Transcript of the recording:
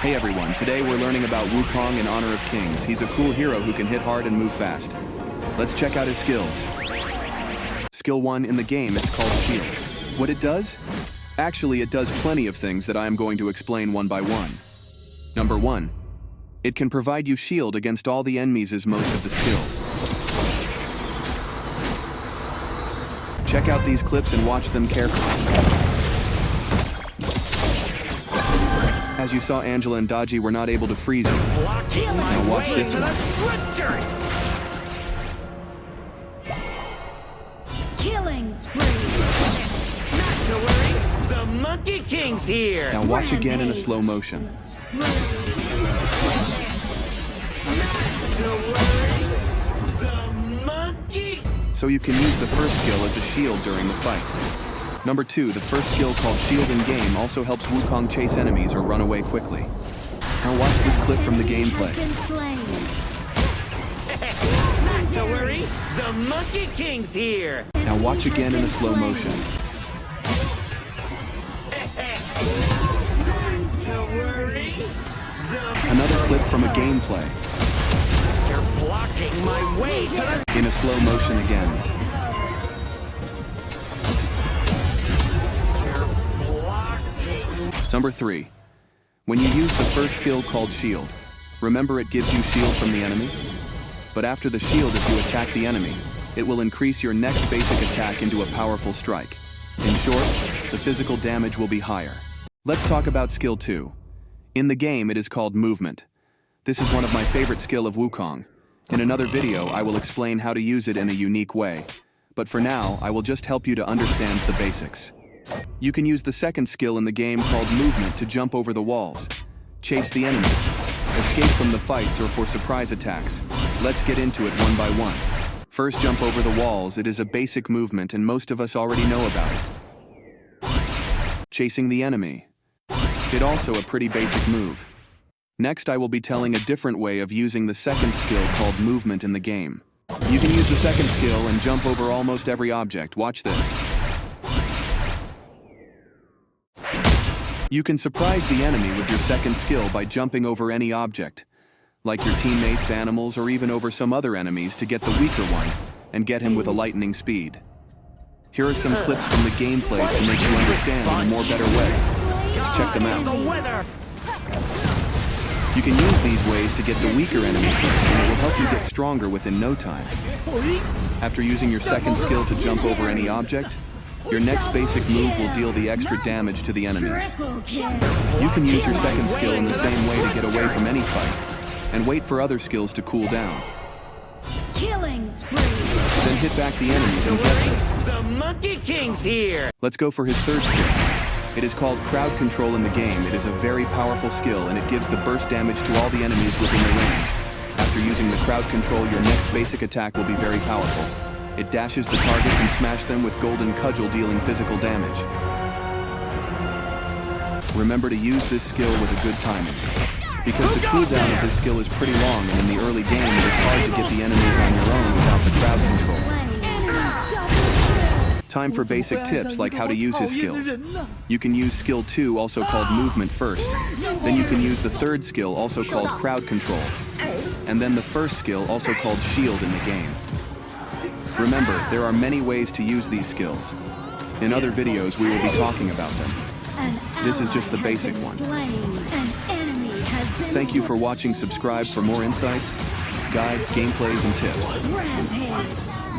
Hey everyone, today we're learning about Wukong in honor of kings. He's a cool hero who can hit hard and move fast. Let's check out his skills. Skill 1 in the game, it's called Shield. What it does? Actually, it does plenty of things that I am going to explain one by one. Number 1. It can provide you shield against all the enemies as most of the skills. Check out these clips and watch them carefully. As you saw, Angela and Dodgy were not able to freeze you. Now watch this one. Killing spree. Not to worry, the Monkey King's here. Now watch again in a slow motion. Not to worry, the Monkey. So you can use the first skill as a shield during the fight. Number 2, the first skill called Shield in game also helps Wukong chase enemies or run away quickly. Now watch this clip from the gameplay. Not to worry, the Monkey King's here. Now watch again in a slow motion. Not to worry, Another clip from a gameplay. you're blocking my way to the... In a slow motion again. Number 3. When you use the first skill called Shield, remember it gives you shield from the enemy? But after the shield, if you attack the enemy, it will increase your next basic attack into a powerful strike. In short, the physical damage will be higher. Let's talk about skill 2. In the game, it is called Movement. This is one of my favorite skill of Wukong. In another video, I will explain how to use it in a unique way. But for now, I will just help you to understand the basics. You can use the second skill in the game called Movement to jump over the walls, chase the enemies, escape from the fights or for surprise attacks. Let's get into it one by one. First, jump over the walls. It is a basic movement and most of us already know about it. Chasing the enemy. It also a pretty basic move. Next, I will be telling a different way of using the second skill called Movement in the game. You can use the second skill and jump over almost every object. Watch this. You can surprise the enemy with your second skill by jumping over any object, like your teammates, animals, or even over some other enemies to get the weaker one and get him with a lightning speed. Here are some clips from the gameplay to make you understand in a more better way. Check them out. You can use these ways to get the weaker enemy first, and it will help you get stronger within no time. After using your second skill to jump over any object, your next basic move will deal the extra damage to the enemies. You can use your second skill in the same way to get away from any fight, and wait for other skills to cool down. Killing spree. Then hit back the enemies and get them. The Monkey King's here. Let's go for his third skill. It is called Crowd Control in the game. It is a very powerful skill, and it gives the burst damage to all the enemies within the range. After using the Crowd Control, your next basic attack will be very powerful. It dashes the targets and smashes them with Golden Cudgel, dealing physical damage. Remember to use this skill with a good timing, because the cooldown of this skill is pretty long, and in the early game it is hard to get the enemies on your own without the crowd control. Time for basic tips like how to use his skills. You can use skill 2, also called Movement, first. Then you can use the third skill, also called Crowd Control. And then the first skill, also called Shield in the game. Remember, there are many ways to use these skills. In other videos, we will be talking about them. This is just the basic one. Thank you for watching. Subscribe for more insights, guides, gameplays, and tips. Rampage.